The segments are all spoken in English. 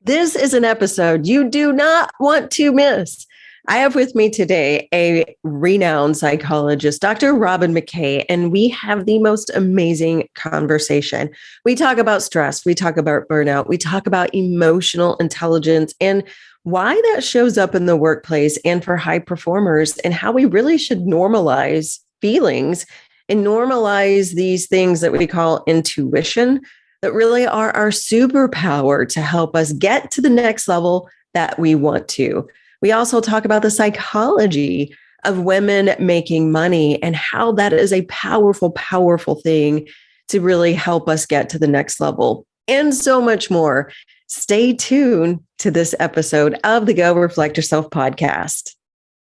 This is an episode you do not want to miss. I have with me today a renowned psychologist, Dr. Robyn McKay, and we have the most amazing conversation. We talk about stress, we talk about burnout, we talk about emotional intelligence and why that shows up in the workplace and for high performers, and how we really should normalize feelings and normalize these things that we call intuition that really are our superpower to help us get to the next level that we want to. We also talk about the psychology of women making money and how that is a powerful, powerful thing to really help us get to the next level, and so much more. Stay tuned to this episode of the Go Reflect Yourself podcast.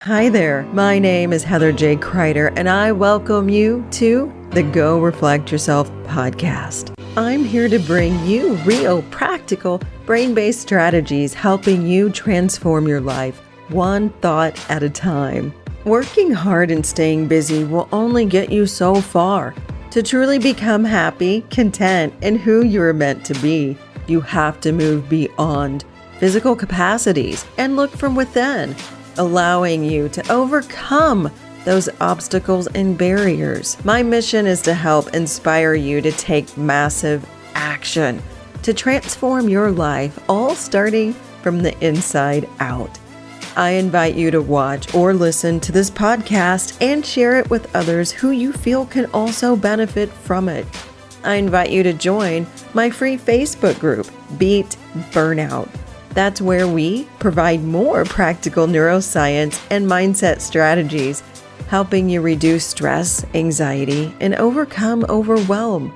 Hi there. My name is Heather J. Kreider, and I welcome you to the Go Reflect Yourself podcast. I'm here to bring you real, practical, brain-based strategies helping you transform your life one thought at a time. Working hard and staying busy will only get you so far. To truly become happy, content, and who you're meant to be, you have to move beyond physical capacities and look from within, allowing you to overcome those obstacles and barriers. My mission is to help inspire you to take massive action to transform your life, all starting from the inside out. I invite you to watch or listen to this podcast and share it with others who you feel can also benefit from it. I invite you to join my free Facebook group, Beat Burnout. That's where we provide more practical neuroscience and mindset strategies, helping you reduce stress, anxiety, and overcome overwhelm.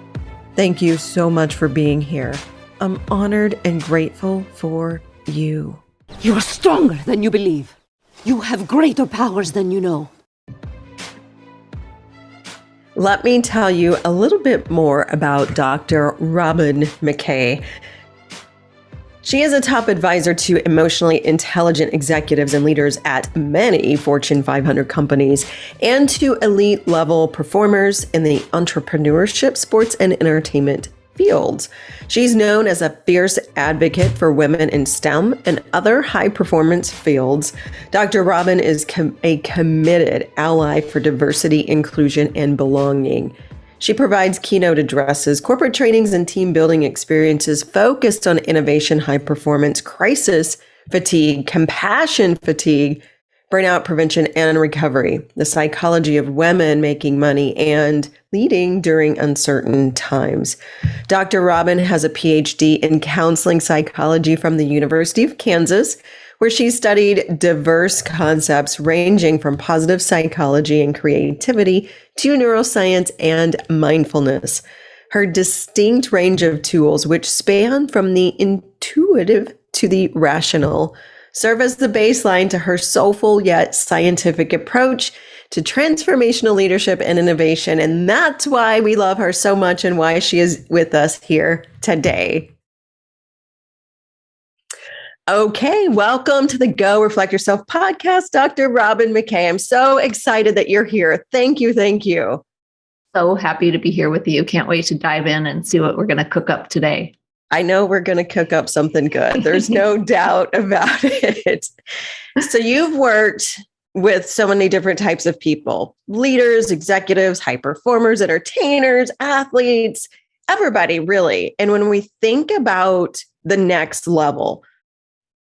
Thank you so much for being here. I'm honored and grateful for you. You are stronger than you believe. You have greater powers than you know. Let me tell you a little bit more about Dr. Robyn McKay. She is a top advisor to emotionally intelligent executives and leaders at many Fortune 500 companies and to elite level performers in the entrepreneurship, sports, and entertainment fields. She's known as a fierce advocate for women in STEM and other high performance fields. Dr. Robyn is a committed ally for diversity, inclusion, and belonging. She provides keynote addresses, corporate trainings, and team building experiences focused on innovation, high performance, crisis fatigue, compassion fatigue, burnout prevention and recovery, the psychology of women making money, and leading during uncertain times. Dr. Robyn has a PhD in counseling psychology from the University of Kansas, where she studied diverse concepts ranging from positive psychology and creativity to neuroscience and mindfulness. Her distinct range of tools, which span from the intuitive to the rational, serve as the baseline to her soulful yet scientific approach to transformational leadership and innovation. And that's why we love her so much and why she is with us here today. Okay, welcome to the Go Reflect Yourself podcast, Dr. Robyn McKay. I'm so excited that you're here. Thank you. Thank you. So happy to be here with you. Can't wait to dive in and see what we're going to cook up today. I know we're going to cook up something good. There's no doubt about it. So you've worked with so many different types of people, leaders, executives, high performers, entertainers, athletes, everybody really. And when we think about the next level,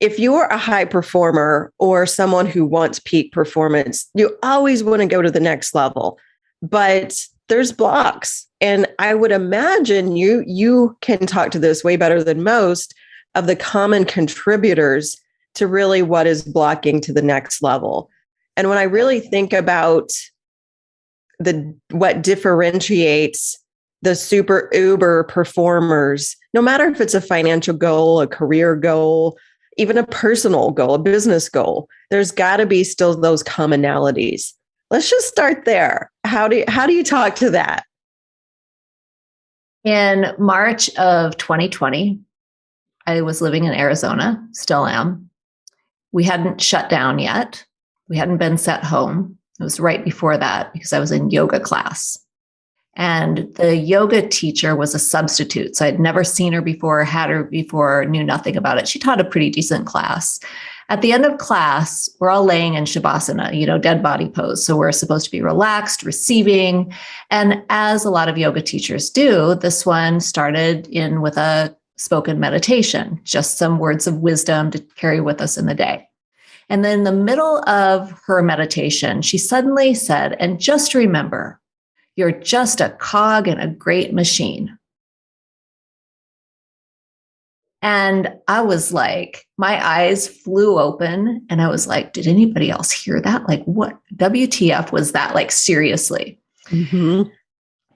if you're a high performer or someone who wants peak performance, you always want to go to the next level, but there's blocks. And I would imagine you can talk to this way better than most of the common contributors to really what is blocking to the next level. And when I really think about what differentiates the super uber performers, no matter if it's a financial goal, a career goal, even a personal goal, a business goal, there's got to be still those commonalities. Let's just start there. How do you talk to that? In March of 2020, I was living in Arizona, still am. We hadn't shut down yet. We hadn't been sent home. It was right before that because I was in yoga class. And the yoga teacher was a substitute. So I'd never seen her before, had her before, knew nothing about it. She taught a pretty decent class. At the end of class, we're all laying in Shavasana, dead body pose. So we're supposed to be relaxed, receiving. And as a lot of yoga teachers do, this one started in with a spoken meditation, just some words of wisdom to carry with us in the day. And then in the middle of her meditation, she suddenly said, and just remember, you're just a cog in a great machine. And I was like, my eyes flew open and I was like, did anybody else hear that? Like, what WTF was that? Like, seriously. Mm-hmm.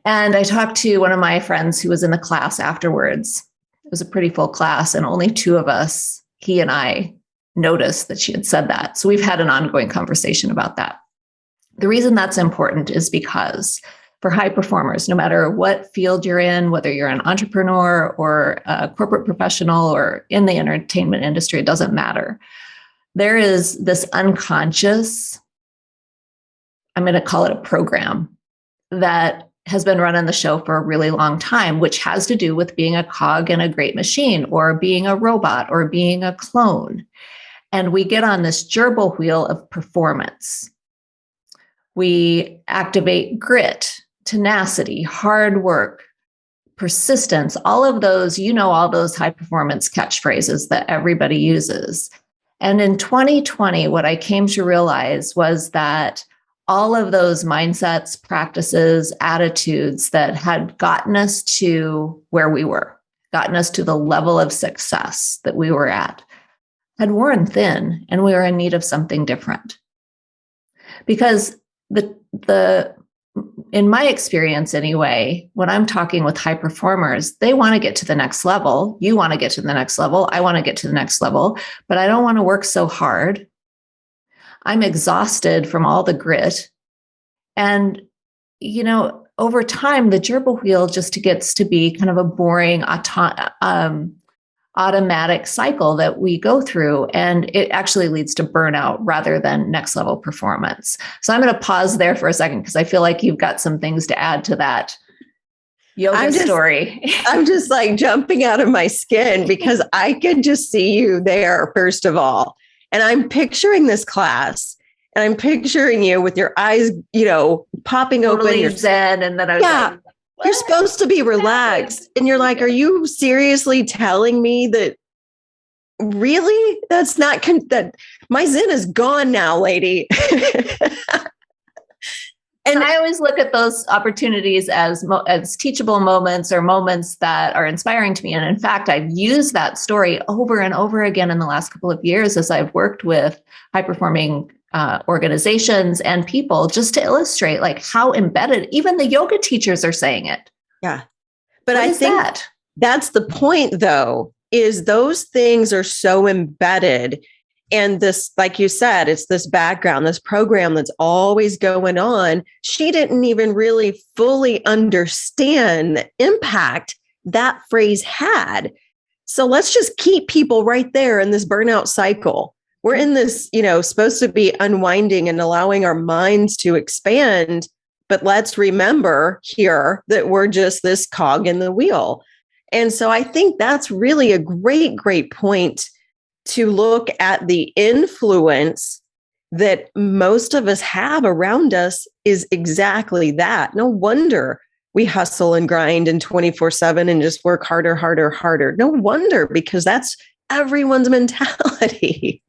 And I talked to one of my friends who was in the class afterwards. It was a pretty full class and only two of us, he and I, noticed that she had said that. So we've had an ongoing conversation about that. The reason that's important is because for high performers, no matter what field you're in, whether you're an entrepreneur or a corporate professional or in the entertainment industry, it doesn't matter. There is this unconscious, I'm going to call it a program, that has been run on the show for a really long time, which has to do with being a cog in a great machine or being a robot or being a clone. And we get on this gerbil wheel of performance. We activate grit, tenacity, hard work, persistence, all of those, all those high performance catchphrases that everybody uses. And in 2020, what I came to realize was that all of those mindsets, practices, attitudes that had gotten us to where we were, gotten us to the level of success that we were at, had worn thin, and we were in need of something different. Because in my experience anyway, when I'm talking with high performers, they want to get to the next level. You want to get to the next level. I want to get to the next level, but I don't want to work so hard. I'm exhausted from all the grit. And, over time, the gerbil wheel just gets to be kind of a boring, automatic cycle that we go through, and it actually leads to burnout rather than next level performance. So I'm going to pause there for a second because I feel like you've got some things to add to that yoga story. I'm just like jumping out of my skin because I could just see you there, first of all. And I'm picturing this class and I'm picturing you with your eyes, popping totally open. You're zen. And then I was like, you're supposed to be relaxed. And you're like, are you seriously telling me that really? That's not, that my zen is gone now, lady. And I always look at those opportunities as teachable moments or moments that are inspiring to me. And in fact, I've used that story over and over again in the last couple of years as I've worked with high-performing organizations and people, just to illustrate like how embedded, even the yoga teachers are saying it. Yeah. But I think that's the point, though, is those things are so embedded. And this, like you said, it's this background, this program that's always going on. She didn't even really fully understand the impact that phrase had. So let's just keep people right there in this burnout cycle. We're in this, supposed to be unwinding and allowing our minds to expand. But let's remember here that we're just this cog in the wheel. And so I think that's really a great, great point to look at the influence that most of us have around us is exactly that. No wonder we hustle and grind and 24/7 and just work harder, harder, harder. No wonder, because that's everyone's mentality.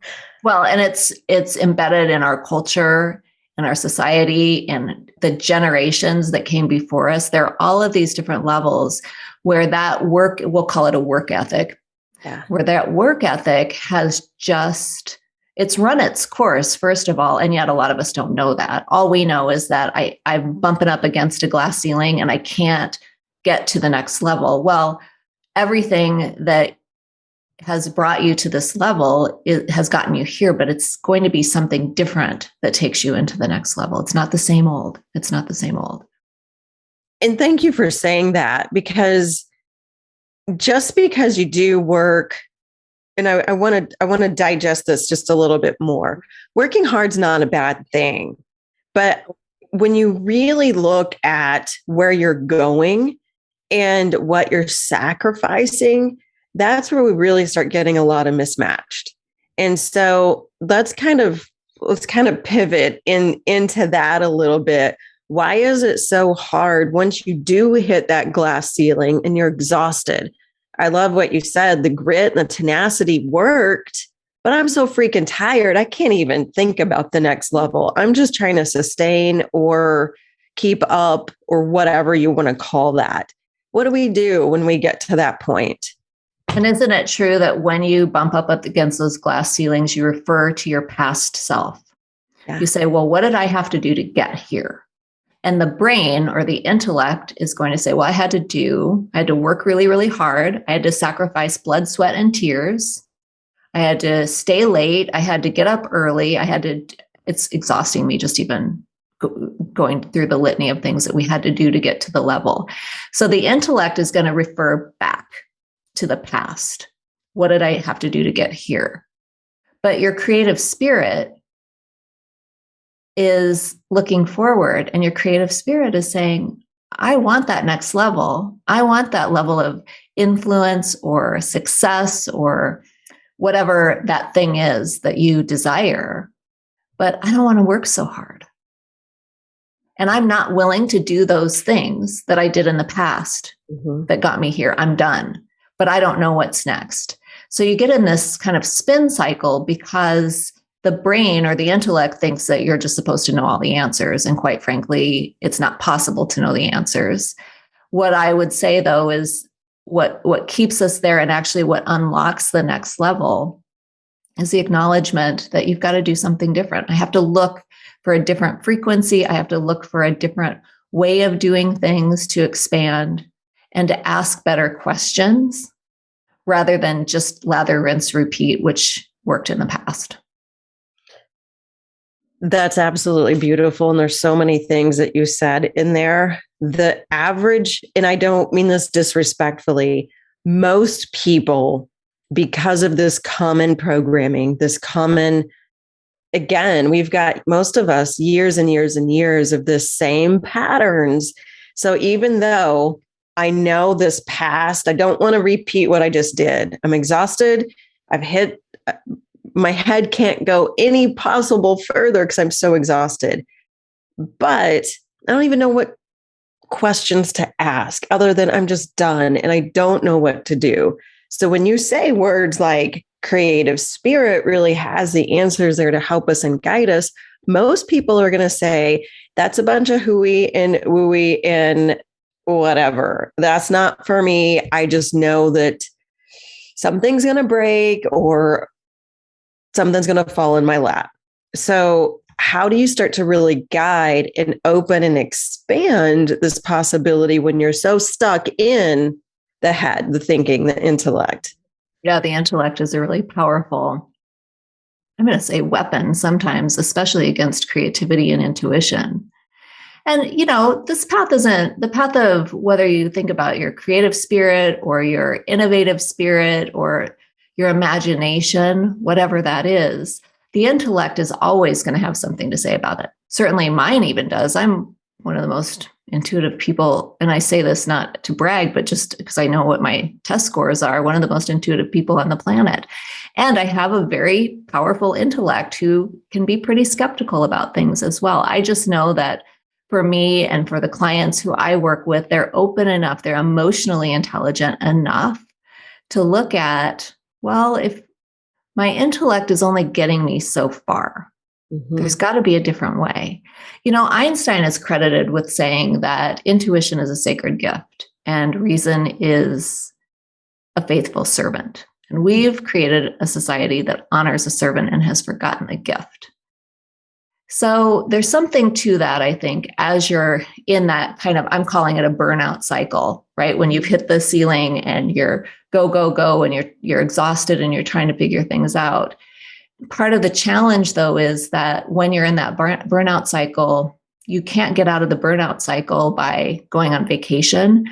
Well, and it's embedded in our culture, in our society, and the generations that came before us. There are all of these different levels where that work, we'll call it a work ethic, where that work ethic has just, it's run its course, first of all, and yet a lot of us don't know that. All we know is that I'm bumping up against a glass ceiling and I can't get to the next level. Well, everything that has brought you to this level, it has gotten you here, but it's going to be something different that takes you into the next level. It's not the same old. It's not the same old. And thank you for saying that, because just because you do work, and I want to digest this just a little bit more. Working hard's not a bad thing, but when you really look at where you're going and what you're sacrificing, that's where we really start getting a lot of mismatched. And so let's kind of pivot into that a little bit. Why is it so hard once you do hit that glass ceiling and you're exhausted? I love what you said. The grit and the tenacity worked, but I'm so freaking tired. I can't even think about the next level. I'm just trying to sustain or keep up or whatever you want to call that. What do we do when we get to that point? And isn't it true that when you bump up against those glass ceilings, you refer to your past self? Yeah. You say, well, what did I have to do to get here? And the brain or the intellect is going to say, well, I had to work really, really hard. I had to sacrifice blood, sweat, and tears. I had to stay late. I had to get up early. It's exhausting me just even going through the litany of things that we had to do to get to the level. So the intellect is going to refer back to the past. What did I have to do to get here? But your creative spirit is looking forward, and your creative spirit is saying, I want that next level. I want that level of influence or success or whatever that thing is that you desire, but I don't want to work so hard. And I'm not willing to do those things that I did in the past that got me here. I'm done, but I don't know what's next. So you get in this kind of spin cycle because the brain or the intellect thinks that you're just supposed to know all the answers. And quite frankly, it's not possible to know the answers. What I would say, though, is what keeps us there and actually what unlocks the next level is the acknowledgement that you've got to do something different. I have to look for a different frequency. I have to look for a different way of doing things to expand and to ask better questions rather than just lather, rinse, repeat, which worked in the past. That's absolutely beautiful. And there's so many things that you said in there. The average, and I don't mean this disrespectfully, most people, because of this common programming, again, we've got most of us years and years and years of this same patterns. So even though I know this past, I don't want to repeat what I just did. I'm exhausted. My head can't go any possible further because I'm so exhausted. But I don't even know what questions to ask other than I'm just done and I don't know what to do. So when you say words like creative spirit really has the answers there to help us and guide us, most people are going to say that's a bunch of hooey and wooey and whatever. That's not for me. I just know that something's going to break or something's going to fall in my lap. So how do you start to really guide and open and expand this possibility when you're so stuck in the head, the thinking, the intellect? Yeah, the intellect is a really powerful, I'm going to say, weapon sometimes, especially against creativity and intuition. And, this path isn't the path of whether you think about your creative spirit or your innovative spirit or your imagination, whatever that is, the intellect is always going to have something to say about it. Certainly mine even does. I'm one of the most intuitive people. And I say this not to brag, but just because I know what my test scores are, one of the most intuitive people on the planet. And I have a very powerful intellect who can be pretty skeptical about things as well. I just know that for me and for the clients who I work with, they're open enough, they're emotionally intelligent enough to look at, well, if my intellect is only getting me so far, there's got to be a different way. Einstein is credited with saying that intuition is a sacred gift and reason is a faithful servant. And we've created a society that honors a servant and has forgotten the gift. So there's something to that, I think, as you're in that kind of, I'm calling it a burnout cycle, right? When you've hit the ceiling and you're go, go, go, and you're exhausted and you're trying to figure things out. Part of the challenge, though, is that when you're in that burnout cycle, you can't get out of the burnout cycle by going on vacation.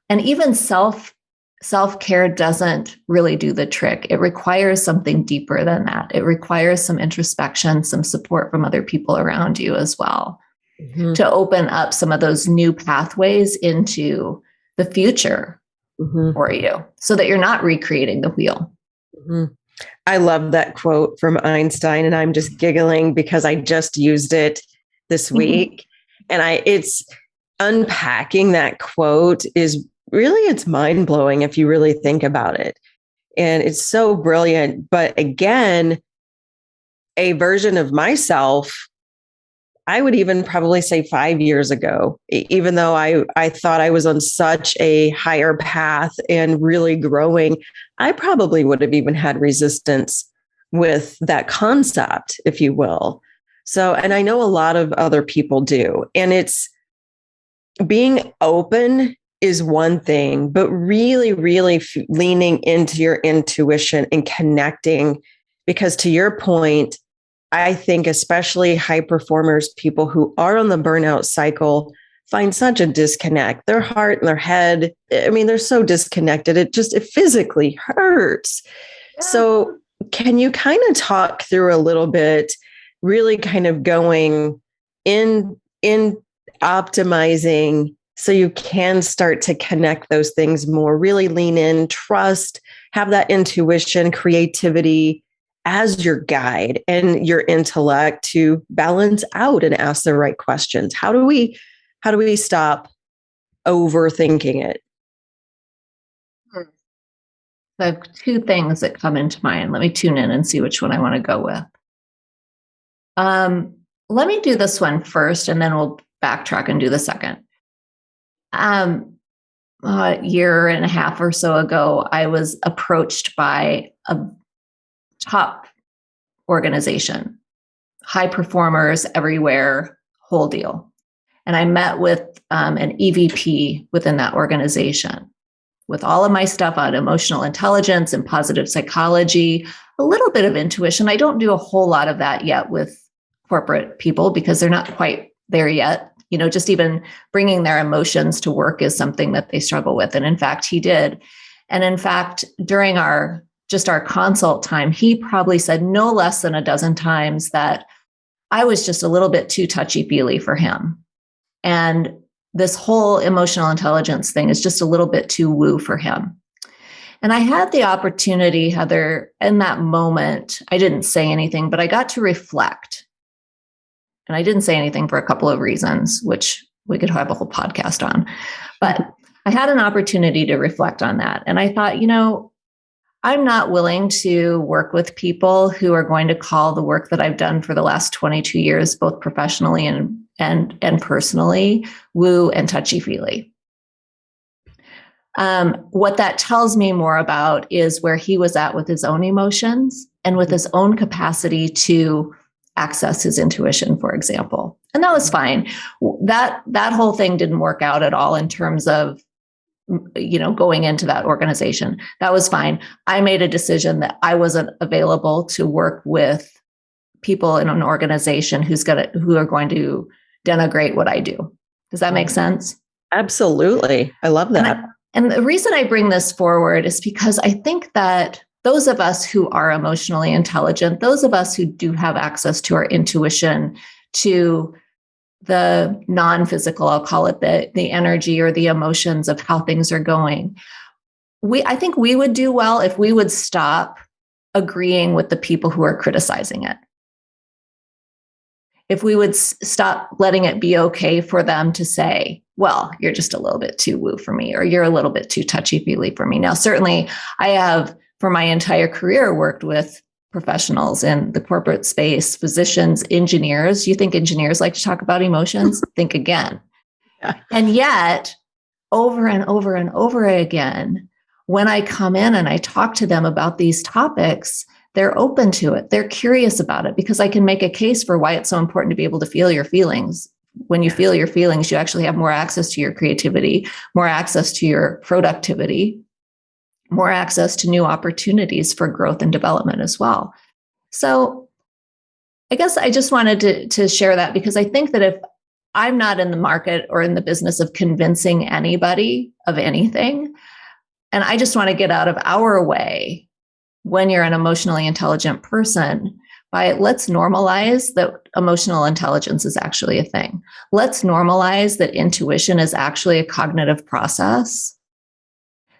And even self-care doesn't really do the trick. It requires something deeper than that. It requires some introspection, some support from other people around you as well. to open up some of those new pathways into the future for you so that you're not recreating the wheel. I love that quote from Einstein, and I'm just giggling because I just used it this week. And it's unpacking that quote is really, it's mind blowing if you really think about it. And it's so brilliant. But again, a version of myself, I would even probably say 5 years ago, even though I thought I was on such a higher path and really growing, I probably would have even had resistance with that concept, if you will. So, and I know a lot of other people do. And it's being open is one thing, but really, really leaning into your intuition and connecting, because to your point, I think especially high performers, people who are on the burnout cycle, find such a disconnect. Their heart and their head, I mean, they're so disconnected. It physically hurts. Yeah. So can you kind of talk through a little bit, really kind of going in optimizing so you can start to connect those things more, really lean in, trust, have that intuition, creativity as your guide and your intellect to balance out and ask the right questions? How do we stop overthinking it? I have two things that come into mind. Let me tune in and see which one I want to go with. Let me do this one first, and then we'll backtrack and do the second. A year and a half or so ago, I was approached by a top organization, high performers everywhere, whole deal. And I met with an EVP within that organization with all of my stuff on emotional intelligence and positive psychology, a little bit of intuition. I don't do a whole lot of that yet with corporate people because they're not quite there yet. You know, just even bringing their emotions to work is something that they struggle with. And in fact, he did. And in fact, during our consult time, he probably said no less than a dozen times that I was just a little bit too touchy-feely for him. And this whole emotional intelligence thing is just a little bit too woo for him. And I had the opportunity, Heather, in that moment, I didn't say anything, but I got to reflect. And I didn't say anything for a couple of reasons, which we could have a whole podcast on. But I had an opportunity to reflect on that. And I thought, I'm not willing to work with people who are going to call the work that I've done for the last 22 years, both professionally and personally, woo and touchy-feely. What that tells me more about is where he was at with his own emotions and with his own capacity to access his intuition, for example. And that was fine. That whole thing didn't work out at all in terms of going into that organization. That was fine. I made a decision that I wasn't available to work with people in an organization who are going to denigrate what I do. Does that make sense? Absolutely. I love that. And the reason I bring this forward is because I think that those of us who are emotionally intelligent, those of us who do have access to our intuition, to the non-physical, I'll call it the energy or the emotions of how things are going. I think we would do well if we would stop agreeing with the people who are criticizing it. If we would stop letting it be okay for them to say, well, you're just a little bit too woo for me, or you're a little bit too touchy-feely for me. Now, certainly I have for my entire career worked with professionals in the corporate space, physicians, engineers. You think engineers like to talk about emotions? Think again. Yeah. And yet, over and over and over again, when I come in and I talk to them about these topics, they're open to it. They're curious about it because I can make a case for why it's so important to be able to feel your feelings. When you feel your feelings, you actually have more access to your creativity, more access to your productivity, more access to new opportunities for growth and development as well. So I guess I just wanted to share that because I think that if I'm not in the market or in the business of convincing anybody of anything, and I just want to get out of our way when you're an emotionally intelligent person, by let's normalize that emotional intelligence is actually a thing. Let's normalize that intuition is actually a cognitive process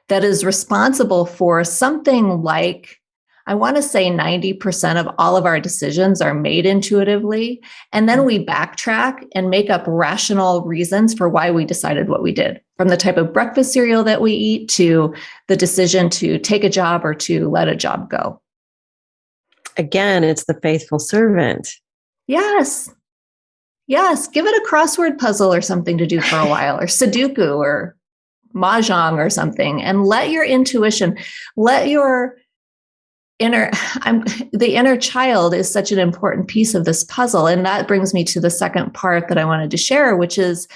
that is responsible for something like, I want to say 90% of all of our decisions are made intuitively. And then we backtrack and make up rational reasons for why we decided what we did, from the type of breakfast cereal that we eat to the decision to take a job or to let a job go. Again, it's the faithful servant. Yes. Yes. Give it a crossword puzzle or something to do for a while, or Sudoku or Mahjong or something, and let your intuition, let your the inner child is such an important piece of this puzzle. And that brings me to the second part that I wanted to share, which is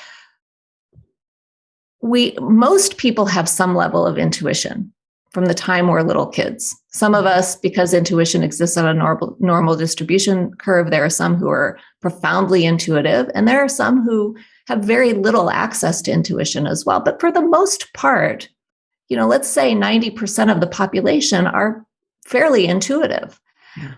most people have some level of intuition from the time we're little kids. Some of us, because intuition exists on a normal distribution curve, there are some who are profoundly intuitive, and there are some who have very little access to intuition as well. But for the most part, let's say 90% of the population are fairly intuitive. Yeah.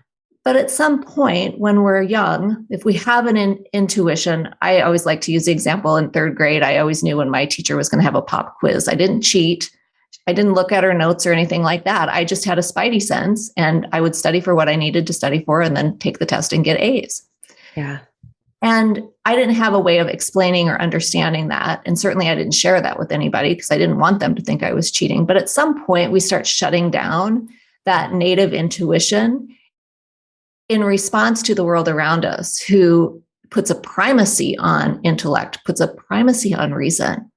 But at some point when we're young, if we have an intuition, I always like to use the example in third grade. I always knew when my teacher was going to have a pop quiz. I didn't cheat. I didn't look at her notes or anything like that. I just had a spidey sense, and I would study for what I needed to study for and then take the test and get A's. Yeah. And I didn't have a way of explaining or understanding that. And certainly I didn't share that with anybody because I didn't want them to think I was cheating. But at some point, we start shutting down that native intuition in response to the world around us, who puts a primacy on intellect, puts a primacy on reason.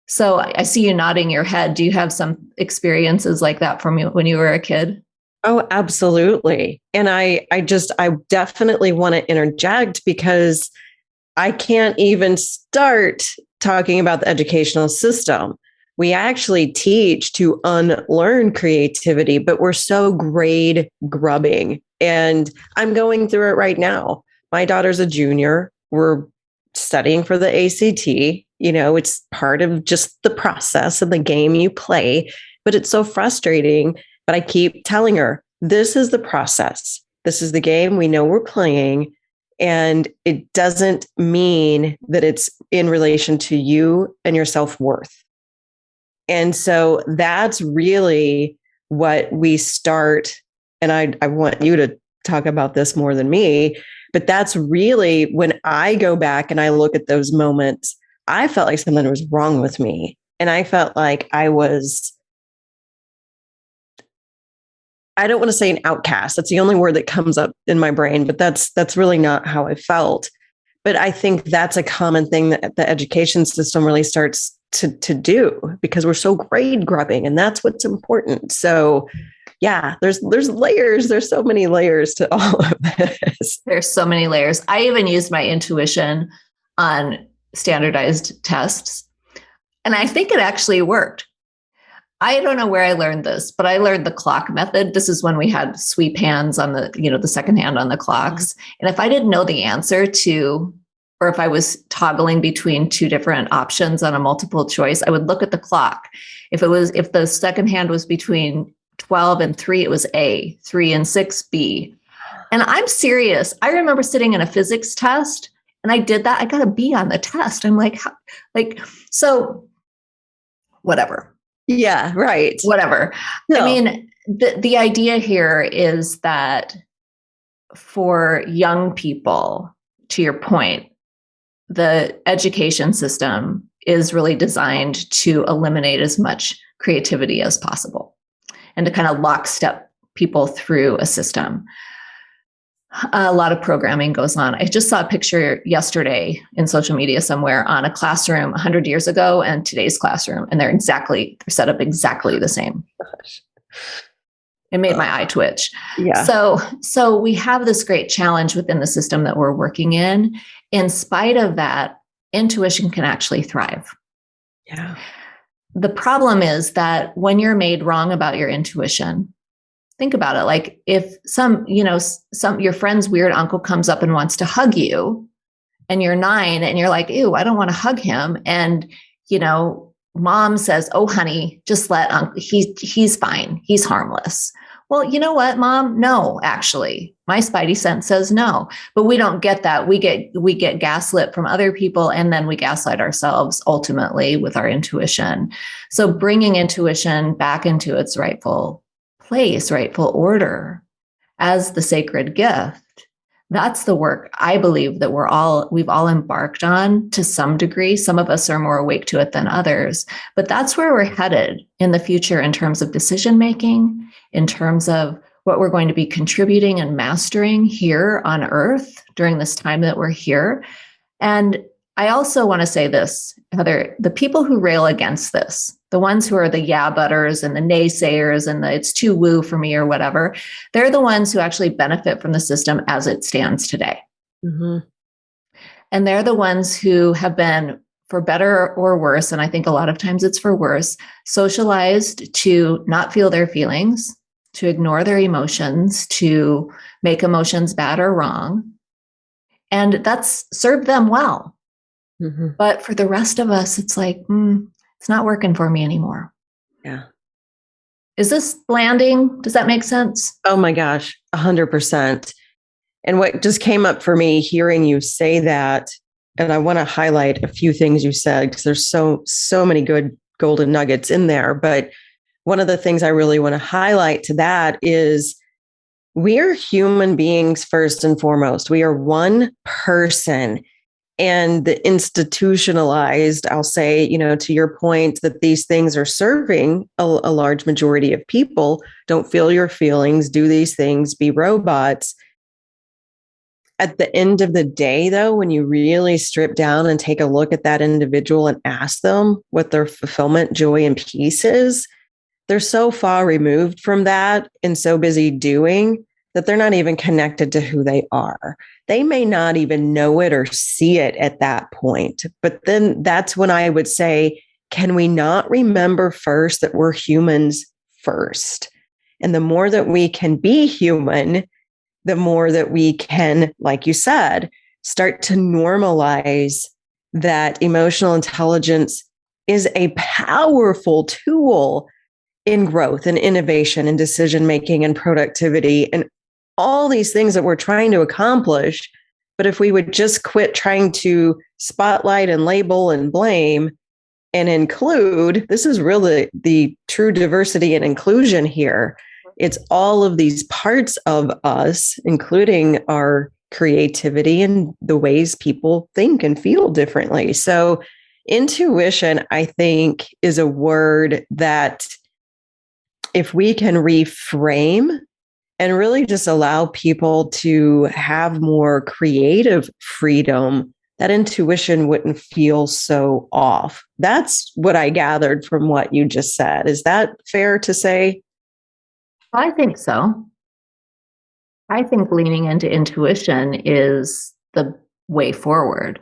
So I see you nodding your head. Do you have some experiences like that from when you were a kid? Oh, absolutely. And I definitely want to interject, because I can't even start talking about the educational system. We actually teach to unlearn creativity, but we're so grade grubbing. And I'm going through it right now. My daughter's a junior. We're studying for the ACT. It's part of just the process of the game you play, but it's so frustrating. But I keep telling her, this is the process. This is the game we know we're playing. And it doesn't mean that it's in relation to you and your self-worth. And so that's really what we start. And I want you to talk about this more than me, but that's really when I go back and I look at those moments, I felt like something was wrong with me. And I felt like I don't want to say an outcast. That's the only word that comes up in my brain, but that's really not how I felt. But I think that's a common thing that the education system really starts to do, because we're so grade grubbing, and that's what's important. So yeah, there's layers. There's so many layers to all of this. There's so many layers. I even used my intuition on standardized tests, and I think it actually worked. I don't know where I learned this, but I learned the clock method. This is when we had sweep hands on the second hand on the clocks. And if I didn't know the answer to, or if I was toggling between two different options on a multiple choice, I would look at the clock. If the second hand was between 12 and 3, it was A, 3 and 6, B. And I'm serious. I remember sitting in a physics test, and I did that. I got a B on the test. I'm like, so whatever. Yeah, right. Whatever. No. I mean, the idea here is that for young people, to your point, the education system is really designed to eliminate as much creativity as possible and to kind of lockstep people through a system. A lot of programming goes on. I just saw a picture yesterday in social media somewhere on a classroom 100 years ago and today's classroom, and they're set up exactly the same. Gosh. It made my eye twitch. Yeah. So we have this great challenge within the system that we're working in. In spite of that, intuition can actually thrive. Yeah. The problem is that when you're made wrong about your intuition, think about it. Like if your friend's weird uncle comes up and wants to hug you, and you're 9 and you're like, ew, I don't want to hug him. And, mom says, oh, honey, just let uncle, he's fine. He's harmless. well, you know what, Mom? No, actually, my spidey sense says no. But we don't get that. We get gaslit from other people, and then we gaslight ourselves ultimately with our intuition. So bringing intuition back into its rightful place, rightful order as the sacred gift. That's the work I believe that we've all embarked on to some degree. Some of us are more awake to it than others, but that's where we're headed in the future in terms of decision making, in terms of what we're going to be contributing and mastering here on Earth during this time that we're here. And I also want to say this, Heather, the people who rail against this, the ones who are the yeah butters and the naysayers and the it's too woo for me or whatever, they're the ones who actually benefit from the system as it stands today. Mm-hmm. And they're the ones who have been, for better or worse, and I think a lot of times it's for worse, socialized to not feel their feelings, to ignore their emotions, to make emotions bad or wrong. And that's served them well. Mm-hmm. But for the rest of us, it's like, it's not working for me anymore. Yeah. Is this landing? Does that make sense? Oh my gosh, 100%. And what just came up for me hearing you say that, and I want to highlight a few things you said because there's so many good golden nuggets in there. But one of the things I really want to highlight to that is we're human beings first and foremost. We are one person. And the institutionalized, I'll say, to your point that these things are serving a large majority of people, don't feel your feelings, do these things, be robots. At the end of the day, though, when you really strip down and take a look at that individual and ask them what their fulfillment, joy, and peace is, they're so far removed from that and so busy doing that they're not even connected to who they are. They may not even know it or see it at that point. But then that's when I would say, can we not remember first that we're humans first? And the more that we can be human, the more that we can, like you said, start to normalize that emotional intelligence is a powerful tool in growth and innovation and decision making and productivity and all these things that we're trying to accomplish. But if we would just quit trying to spotlight and label and blame and include, this is really the true diversity and inclusion here. It's all of these parts of us, including our creativity and the ways people think and feel differently. So intuition, I think, is a word that if we can reframe and really just allow people to have more creative freedom, that intuition wouldn't feel so off. That's what I gathered from what you just said. Is that fair to say? I think so. I think leaning into intuition is the way forward.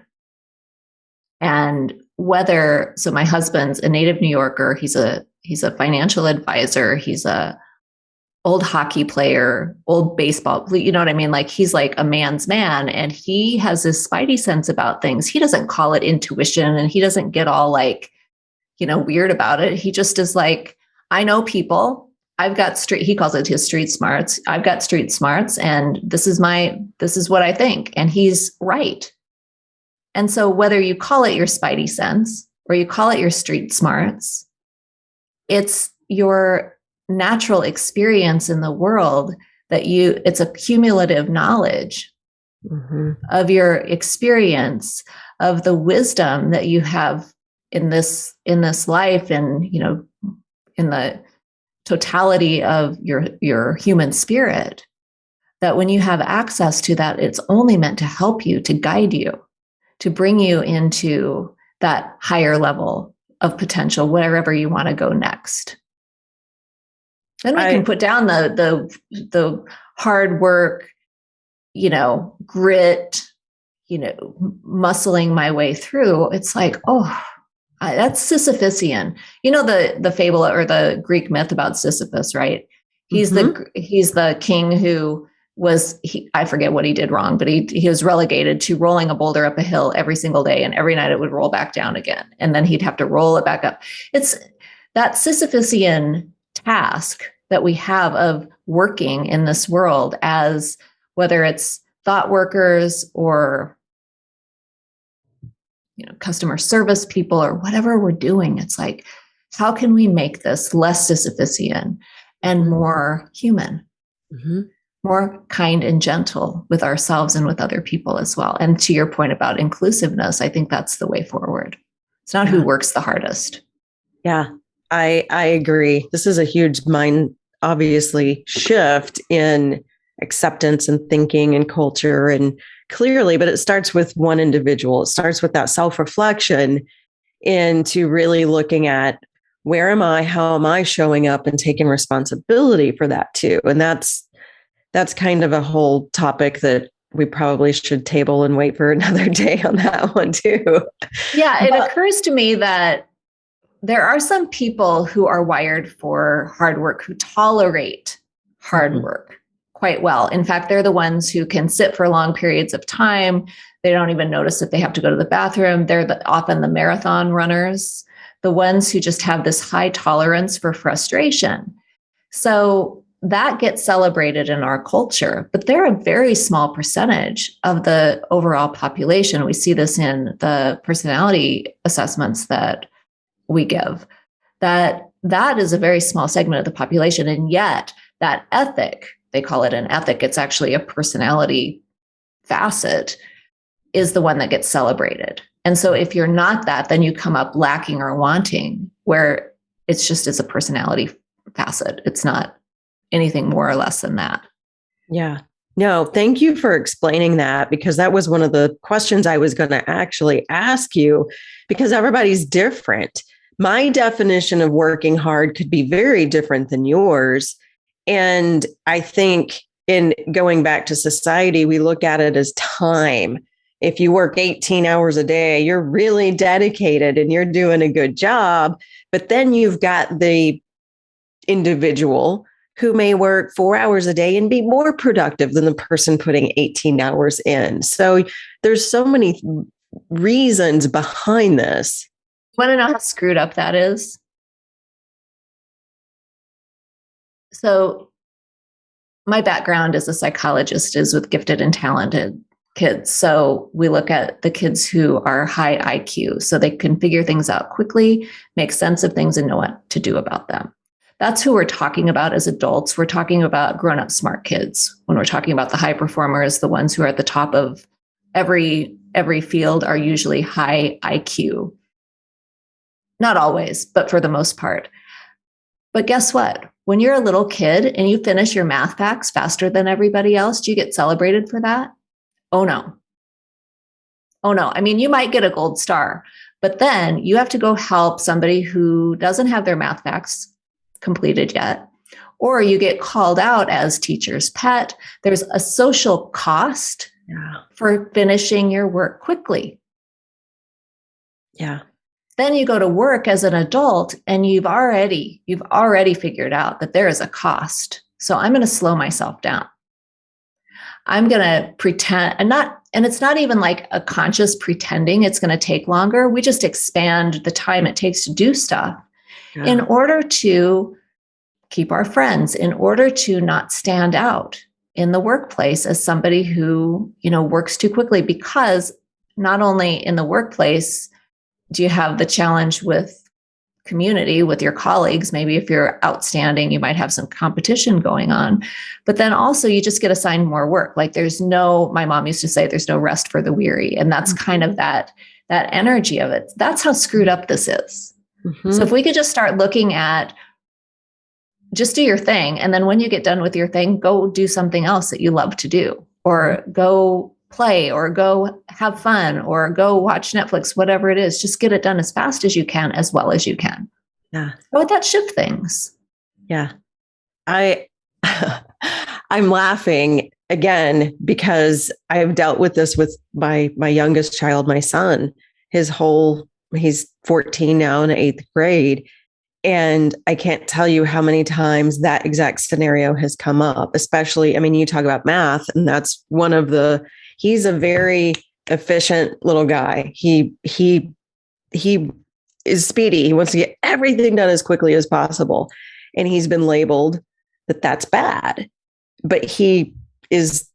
And so my husband's a native New Yorker. He's a financial advisor. He's a old hockey player, old baseball, you know what I mean? Like he's like a man's man and he has this spidey sense about things. He doesn't call it intuition and he doesn't get all like, weird about it. He just is like, I know people. He calls it his street smarts. I've got street smarts and this is what I think. And he's right. And so whether you call it your spidey sense or you call it your street smarts, it's your natural experience in the world it's a cumulative knowledge of your experience, of the wisdom that you have in this life and, in the totality of your human spirit, that when you have access to that, it's only meant to help you, to guide you, to bring you into that higher level of potential, wherever you want to go next. Then we can put down the hard work, grit, muscling my way through. It's like, that's Sisyphusian. The fable or the Greek myth about Sisyphus, right? He's the king who I forget what he did wrong, but he was relegated to rolling a boulder up a hill every single day, and every night it would roll back down again, and then he'd have to roll it back up. It's that Sisyphusian task that we have of working in this world as whether it's thought workers or customer service people or whatever we're doing. It's like, how can we make this less Sisyphusian and more human, more kind and gentle with ourselves and with other people as well? And to your point about inclusiveness, I think that's the way forward. It's not who works the hardest. Yeah, I agree. This is a huge mind, obviously, shift in acceptance and thinking and culture and clearly, but it starts with one individual. It starts with that self-reflection into really looking at where am I, how am I showing up and taking responsibility for that too. And that's kind of a whole topic that we probably should table and wait for another day on that one too. Yeah, it occurs to me that there are some people who are wired for hard work, who tolerate hard work quite well. In fact, they're the ones who can sit for long periods of time. They don't even notice that they have to go to the bathroom. They're often the marathon runners, the ones who just have this high tolerance for frustration. So that gets celebrated in our culture, but they're a very small percentage of the overall population. We see this in the personality assessments that we give, that is a very small segment of the population. And yet that ethic, they call it an ethic, it's actually a personality facet, is the one that gets celebrated. And so if you're not that, then you come up lacking or wanting, where it's just as a personality facet. It's not anything more or less than that. Yeah. No, thank you for explaining that, because that was one of the questions I was going to actually ask you, because everybody's different. My definition of working hard could be very different than yours. And I think in going back to society, we look at it as time. If you work 18 hours a day, you're really dedicated and you're doing a good job. But then you've got the individual who may work 4 hours a day and be more productive than the person putting 18 hours in. So there's so many reasons behind this. Want to know how screwed up that is? So my background as a psychologist is with gifted and talented kids. So we look at the kids who are high IQ, so they can figure things out quickly, make sense of things, and know what to do about them. That's who we're talking about as adults. We're talking about grown-up smart kids. When we're talking about the high performers, the ones who are at the top of every field are usually high IQ. Not always, but for the most part. But guess what? When you're a little kid and you finish your math facts faster than everybody else, do you get celebrated for that? Oh no. Oh no. I mean, you might get a gold star, but then you have to go help somebody who doesn't have their math facts completed yet, or you get called out as teacher's pet. There's a social cost for finishing your work quickly. Yeah. Then you go to work as an adult and you've already figured out that there is a cost. So I'm going to slow myself down. I'm going to pretend and it's not even like a conscious pretending it's going to take longer. We just expand the time it takes to do stuff in order to keep our friends, in order to not stand out in the workplace as somebody who, works too quickly, because not only in the workplace do you have the challenge with community, with your colleagues. Maybe if you're outstanding, you might have some competition going on, but then also you just get assigned more work. Like my mom used to say, there's no rest for the weary. And that's kind of that energy of it. That's how screwed up this is. Mm-hmm. So if we could just start looking at, just do your thing. And then when you get done with your thing, go do something else that you love to do, or go play, or go have fun, or go watch Netflix, whatever it is. Just get it done as fast as you can, as well as you can. Yeah. How would that shift things? Yeah. I'm laughing again because I've dealt with this with my youngest child, my son. He's 14 now in 8th grade. And I can't tell you how many times that exact scenario has come up, especially, you talk about math, and that's he's a very efficient little guy. He is speedy. He wants to get everything done as quickly as possible. And he's been labeled that that's bad, but he is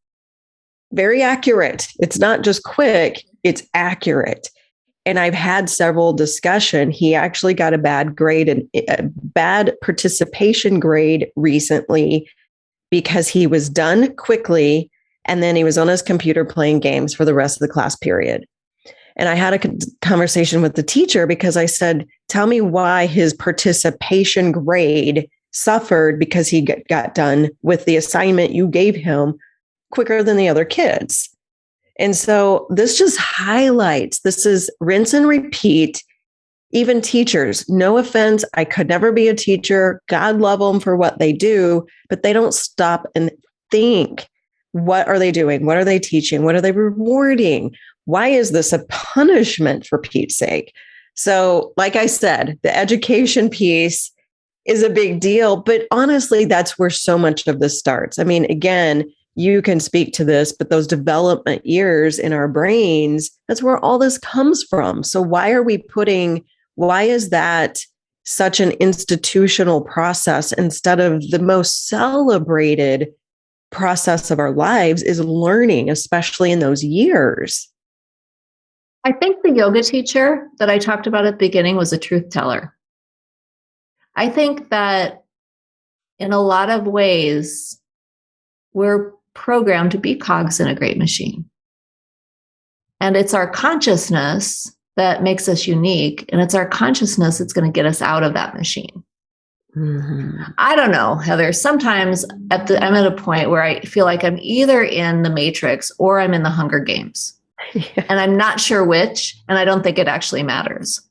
very accurate. It's not just quick, it's accurate. And I've had several discussions. He actually got a bad grade and a bad participation grade recently because he was done quickly and then he was on his computer playing games for the rest of the class period. And I had a conversation with the teacher because I said, tell me why his participation grade suffered because he got done with the assignment you gave him quicker than the other kids. And so this just highlights, this is rinse and repeat. Even teachers, no offense, I could never be a teacher. God love them for what they do, but they don't stop and think, what are they doing? What are they teaching? What are they rewarding? Why is this a punishment, for Pete's sake? So, like I said, the education piece is a big deal, but honestly, that's where so much of this starts. I mean, again, you can speak to this, but those development years in our brains, that's where all this comes from. So why is that such an institutional process instead of the most celebrated process of our lives is learning, especially in those years? I think the yoga teacher that I talked about at the beginning was a truth teller. I think that in a lot of ways, we're programmed to be cogs in a great machine. And it's our consciousness that makes us unique. And it's our consciousness that's going to get us out of that machine. Mm-hmm. I don't know, Heather. Sometimes I'm at a point where I feel like I'm either in the Matrix or I'm in the Hunger Games. Yeah. And I'm not sure which, and I don't think it actually matters.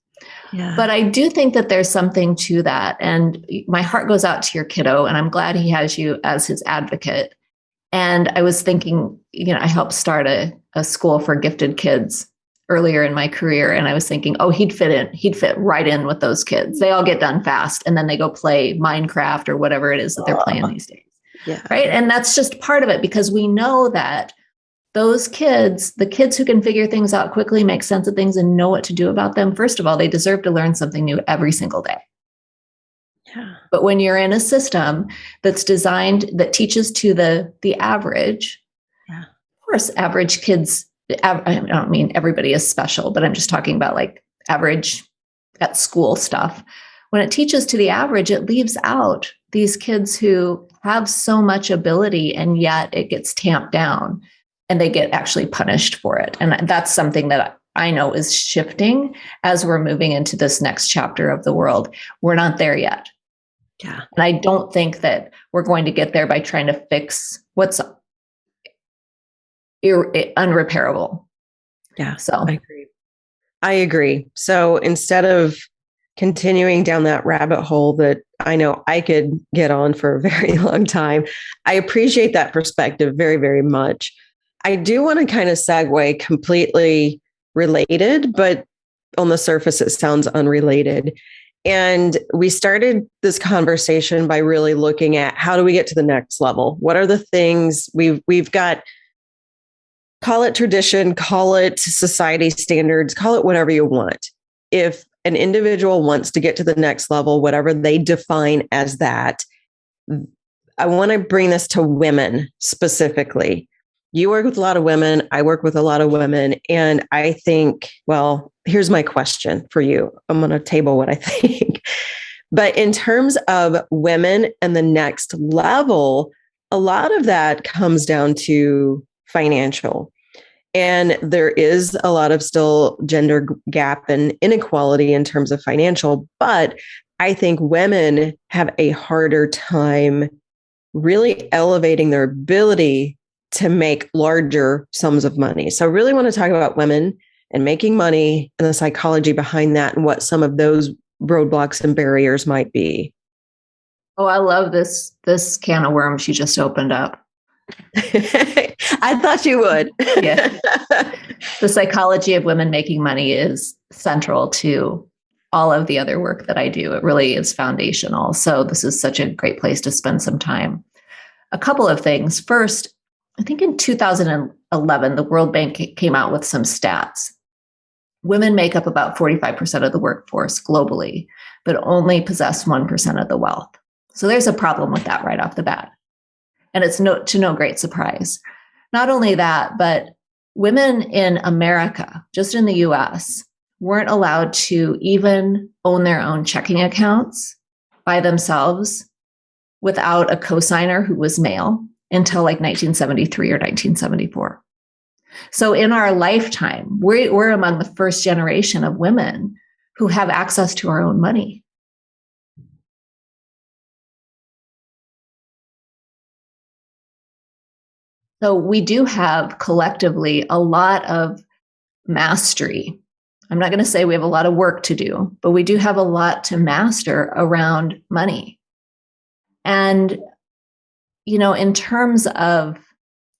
Yeah. But I do think that there's something to that. And my heart goes out to your kiddo, and I'm glad he has you as his advocate. And I was thinking, I helped start a school for gifted kids earlier in my career. And I was thinking, he'd fit right in with those kids. They all get done fast. And then they go play Minecraft or whatever it is that they're playing these days. Yeah. Right. And that's just part of it, because we know that those kids, the kids who can figure things out quickly, make sense of things and know what to do about them, first of all, they deserve to learn something new every single day. Yeah. But when you're in a system that's designed, that teaches to the average, yeah. Of course, average kids, I don't mean everybody is special, but I'm just talking about like average at school stuff. When it teaches to the average, it leaves out these kids who have so much ability, and yet it gets tamped down and they get actually punished for it. And that's something that I know is shifting as we're moving into this next chapter of the world. We're not there yet. Yeah. And I don't think that we're going to get there by trying to fix what's unrepairable. Yeah. So I agree. So instead of continuing down that rabbit hole that I know I could get on for a very long time, I appreciate that perspective very, very much. I do want to kind of segue completely related, but on the surface, it sounds unrelated. And we started this conversation by really looking at how do we get to the next level? What are the things we've got? Call it tradition, call it society standards, call it whatever you want. If an individual wants to get to the next level, whatever they define as that, I want to bring this to women specifically. You work with a lot of women. I work with a lot of women. And I think, well, here's my question for you. I'm going to table what I think. But in terms of women and the next level, a lot of that comes down to financial. And there is a lot of still gender gap and inequality in terms of financial. But I think women have a harder time really elevating their ability to make larger sums of money. So I really want to talk about women and making money and the psychology behind that and what some of those roadblocks and barriers might be. Oh, I love this can of worms you just opened up. I thought you would. Yeah. The psychology of women making money is central to all of the other work that I do. It really is foundational. So this is such a great place to spend some time. A couple of things. First, I think in 2011, the World Bank came out with some stats. Women make up about 45% of the workforce globally, but only possess 1% of the wealth. So there's a problem with that right off the bat. And it's to no great surprise. Not only that, but women in America, just in the US, weren't allowed to even own their own checking accounts by themselves without a cosigner who was male until like 1973 or 1974. So in our lifetime, we're among the first generation of women who have access to our own money. So we do have collectively a lot of mastery. I'm not going to say we have a lot of work to do, but we do have a lot to master around money. And, in terms of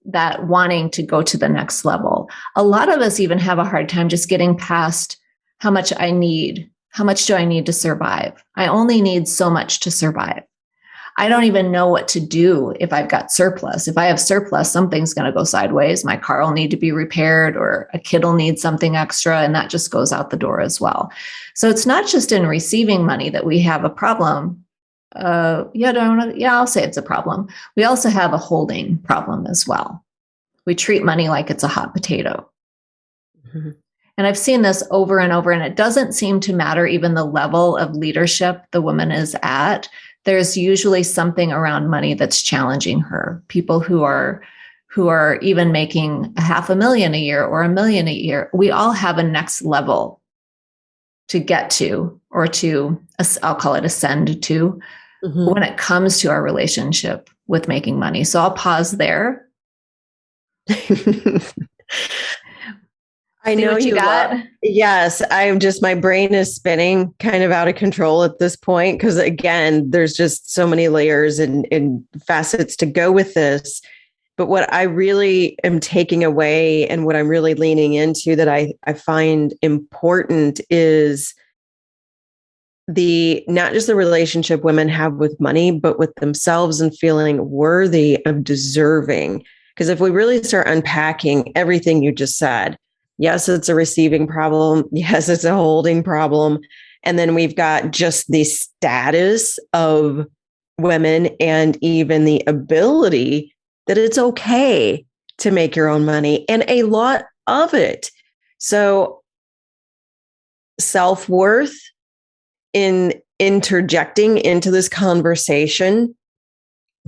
that wanting to go to the next level, a lot of us even have a hard time just getting past how much I need. How much do I need to survive? I only need so much to survive. I don't even know what to do if I've got surplus. If I have surplus, something's going to go sideways. My car will need to be repaired, or a kid will need something extra, and that just goes out the door as well. So it's not just in receiving money that we have a problem. I'll say it's a problem. We also have a holding problem as well. We treat money like it's a hot potato. Mm-hmm. And I've seen this over and over, and it doesn't seem to matter even the level of leadership the woman is at. There's usually something around money that's challenging her. People who are even making $500,000 a year or $1 million a year. We all have a next level to get to, or to, I'll call it ascend to, when it comes to our relationship with making money. So I'll pause there. I know what you got. Yes, my brain is spinning kind of out of control at this point, because again, there's just so many layers and facets to go with this. But what I really am taking away, and what I'm really leaning into that I find important, is not just the relationship women have with money, but with themselves, and feeling worthy of deserving. Because if we really start unpacking everything you just said, yes, it's a receiving problem. Yes, it's a holding problem. And then we've got just the status of women, and even the ability that it's okay to make your own money, and a lot of it. So self-worth in interjecting into this conversation,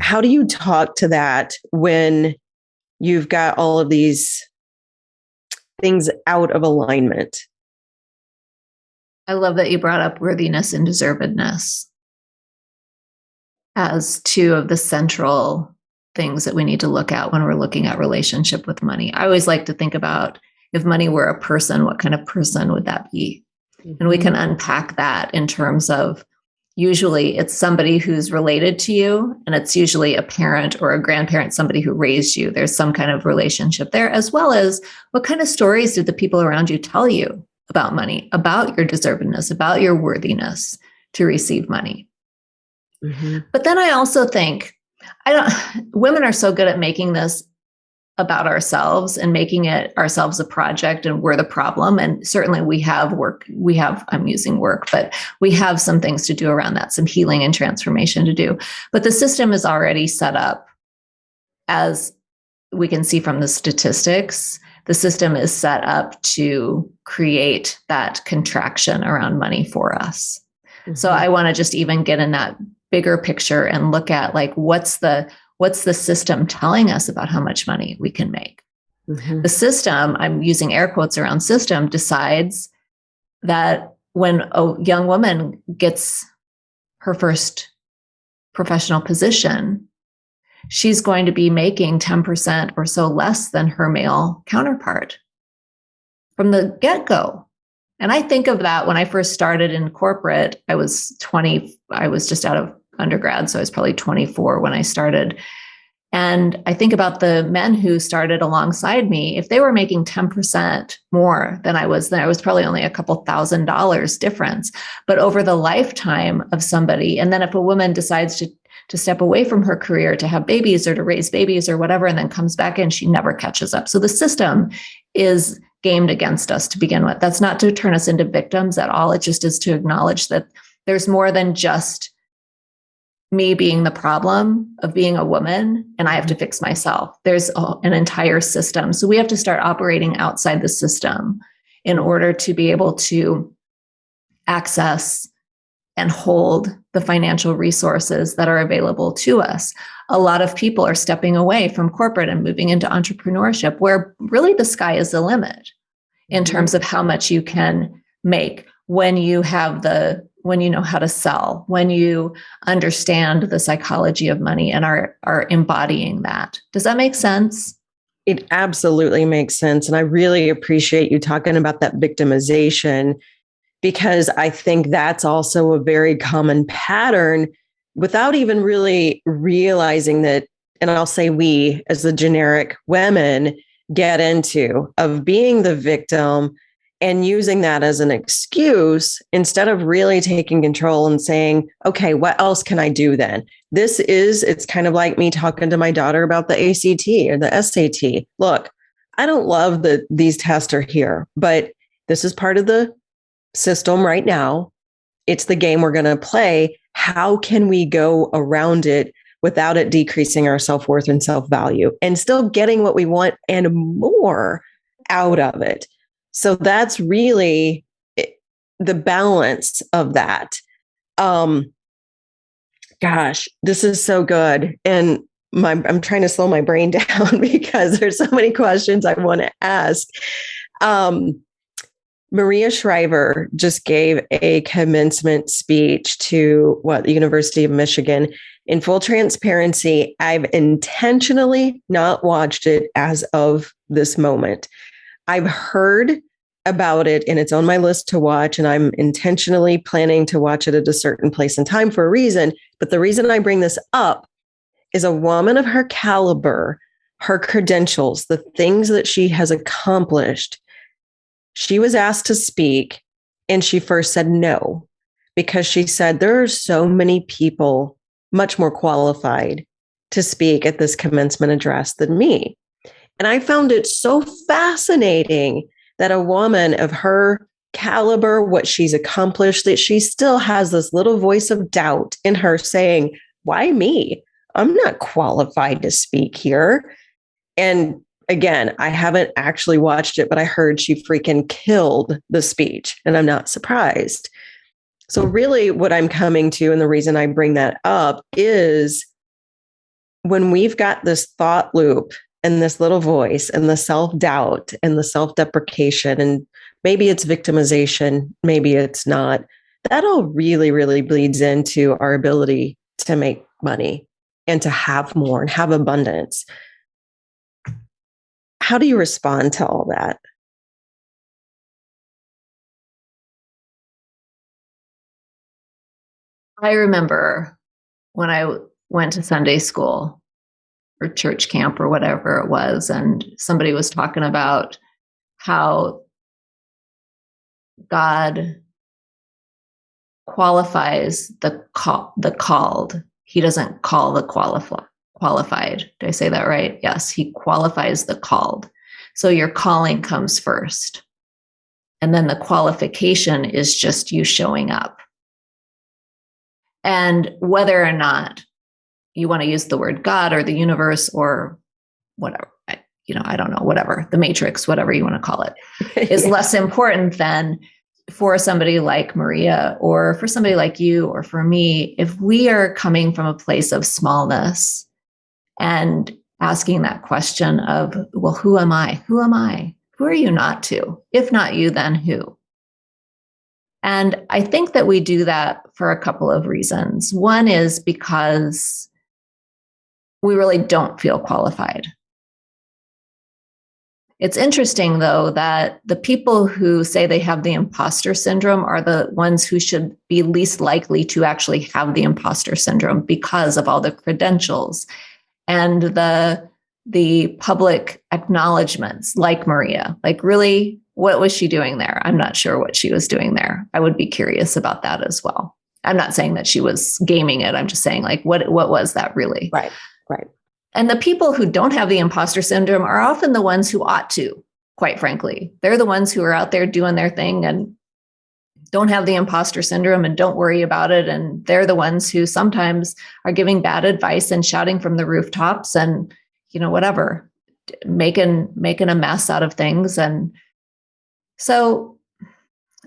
how do you talk to that when you've got all of these things out of alignment? I love that you brought up worthiness and deservedness as two of the central things that we need to look at when we're looking at relationship with money. I always like to think about, if money were a person, what kind of person would that be? And we can unpack that in terms of, usually it's somebody who's related to you, and it's usually a parent or a grandparent, somebody who raised you. There's some kind of relationship there, as well as what kind of stories did the people around you tell you about money, about your deservedness, about your worthiness to receive money. Mm-hmm. But then I also think, women are so good at making this about ourselves and making it ourselves a project, and we're the problem. And certainly we have work. I'm using work, but we have some things to do around that, some healing and transformation to do. But the system is already set up, as we can see from the statistics. The system is set up to create that contraction around money for us. Mm-hmm. So I want to just even get in that bigger picture and look at, like, what's the system telling us about how much money we can make? Mm-hmm. The system, I'm using air quotes around system, decides that when a young woman gets her first professional position, she's going to be making 10% or so less than her male counterpart from the get-go. And I think of that when I first started in corporate. I was just out of undergrad, so I was probably 24 when I started. And I think about the men who started alongside me. If they were making 10% more than I was, then I was probably only a couple $1,000s difference. But over the lifetime of somebody, and then if a woman decides to step away from her career to have babies or to raise babies or whatever, and then comes back in, she never catches up. So the system is gamed against us to begin with. That's not to turn us into victims at all. It just is to acknowledge that there's more than just me being the problem of being a woman and I have to fix myself. There's an entire system. So we have to start operating outside the system in order to be able to access and hold the financial resources that are available to us. A lot of people are stepping away from corporate and moving into entrepreneurship, where really the sky is the limit in terms of how much you can make when you know how to sell, when you understand the psychology of money and are embodying that. Does that make sense? It absolutely makes sense. And I really appreciate you talking about that victimization, because I think that's also a very common pattern without even really realizing that. And I'll say we, as the generic women, get into of being the victim and using that as an excuse instead of really taking control and saying, okay, what else can I do then? It's kind of like me talking to my daughter about the ACT or the SAT. Look, I don't love that these tests are here, but this is part of the system right now. It's the game we're going to play. How can we go around it without it decreasing our self-worth and self-value and still getting what we want and more out of it? So that's really the balance of that. Gosh, this is so good. And I'm trying to slow my brain down because there's so many questions I want to ask. Maria Shriver just gave a commencement speech to the University of Michigan. In full transparency, I've intentionally not watched it as of this moment. I've heard about it and it's on my list to watch, and I'm intentionally planning to watch it at a certain place and time for a reason. But the reason I bring this up is a woman of her caliber, her credentials, the things that she has accomplished. She was asked to speak and she first said no, because she said there are so many people much more qualified to speak at this commencement address than me. And I found it so fascinating that a woman of her caliber, what she's accomplished, that she still has this little voice of doubt in her saying, why me? I'm not qualified to speak here. And again, I haven't actually watched it, but I heard she freaking killed the speech, and I'm not surprised. So really what I'm coming to, and the reason I bring that up, is when we've got this thought loop and this little voice and the self-doubt and the self-deprecation, and maybe it's victimization, maybe it's not, that all really, really bleeds into our ability to make money and to have more and have abundance. How do you respond to all that? I remember when I went to Sunday school or church camp or whatever it was, and somebody was talking about how God qualifies the called. He doesn't call the qualified. Did I say that right? Yes, he qualifies the called. So your calling comes first. And then the qualification is just you showing up. And whether or not you want to use the word God or the universe or whatever, I don't know, whatever, the matrix, whatever you want to call it, is less important than for somebody like Maria or for somebody like you or for me. If we are coming from a place of smallness and asking that question of, well, who am I? Who am I? Who are you not to? If not you, then who? And I think that we do that for a couple of reasons. One is because we really don't feel qualified. It's interesting, though, that the people who say they have the imposter syndrome are the ones who should be least likely to actually have the imposter syndrome because of all the credentials and the public acknowledgments, like Maria. Like, really, what was she doing there? I'm not sure what she was doing there. I would be curious about that as well. I'm not saying that she was gaming it. I'm just saying, like, what was that really? Right. And the people who don't have the imposter syndrome are often the ones who ought to, quite frankly. They're the ones who are out there doing their thing and don't have the imposter syndrome and don't worry about it. And they're the ones who sometimes are giving bad advice and shouting from the rooftops and, whatever, making a mess out of things. And so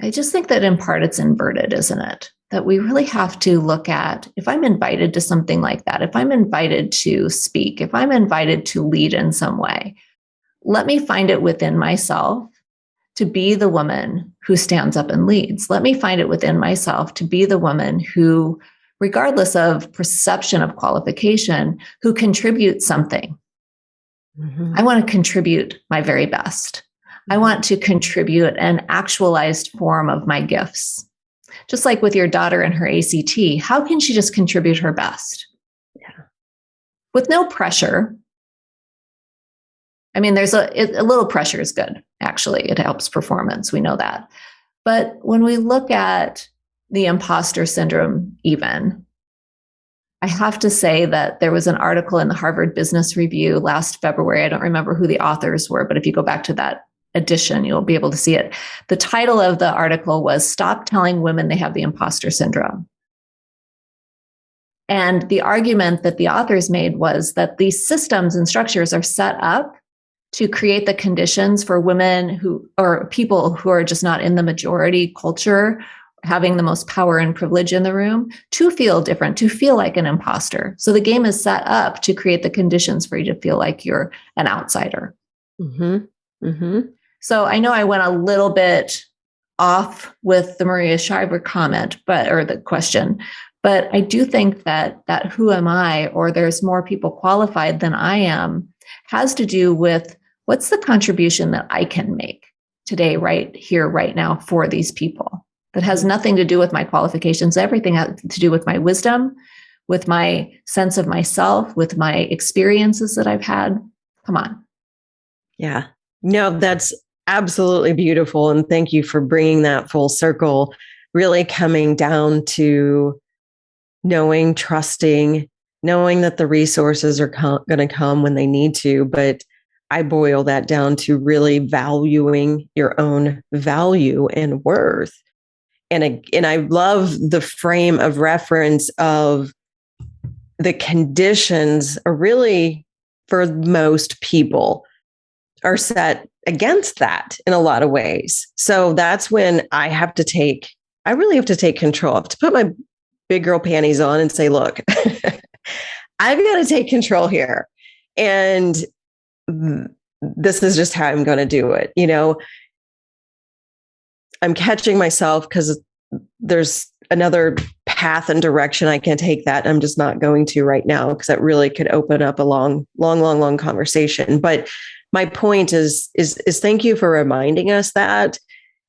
I just think that in part it's inverted, isn't it? That we really have to look at, if I'm invited to something like that, if I'm invited to speak, if I'm invited to lead in some way, let me find it within myself to be the woman who stands up and leads. Let me find it within myself to be the woman who, regardless of perception of qualification, who contributes something. Mm-hmm. I want to contribute my very best. I want to contribute an actualized form of my gifts. Just like with your daughter and her ACT, how can she just contribute her best? Yeah. With no pressure. I mean, there's a little pressure is good, actually. It helps performance. We know that. But when we look at the imposter syndrome, even, I have to say that there was an article in the Harvard Business Review last February. I don't remember who the authors were, but if you go back to that edition, you'll be able to see it. The title of the article was "Stop Telling Women They Have the Imposter Syndrome." And the argument that the authors made was that these systems and structures are set up to create the conditions for women who, or people who are just not in the majority culture, having the most power and privilege in the room, to feel different, to feel like an imposter. So the game is set up to create the conditions for you to feel like you're an outsider. Mm-hmm. Mm-hmm. So I know I went a little bit off with the Maria Shriver comment, or the question, but I do think that who am I, or there's more people qualified than I am, has to do with what's the contribution that I can make today, right here, right now, for these people. That has nothing to do with my qualifications, everything has to do with my wisdom, with my sense of myself, with my experiences that I've had. Come on. Yeah. No, that's absolutely beautiful. And thank you for bringing that full circle, really coming down to knowing, trusting, knowing that the resources are going to come when they need to. But I boil that down to really valuing your own value and worth. And I love the frame of reference of the conditions are really, for most people, are set against that in a lot of ways. So that's when I really have to take control. I have to put my big girl panties on and say, look, I've got to take control here. And this is just how I'm going to do it. I'm catching myself because there's another path and direction I can take that I'm just not going to right now, because that really could open up a long conversation. But my point is thank you for reminding us that,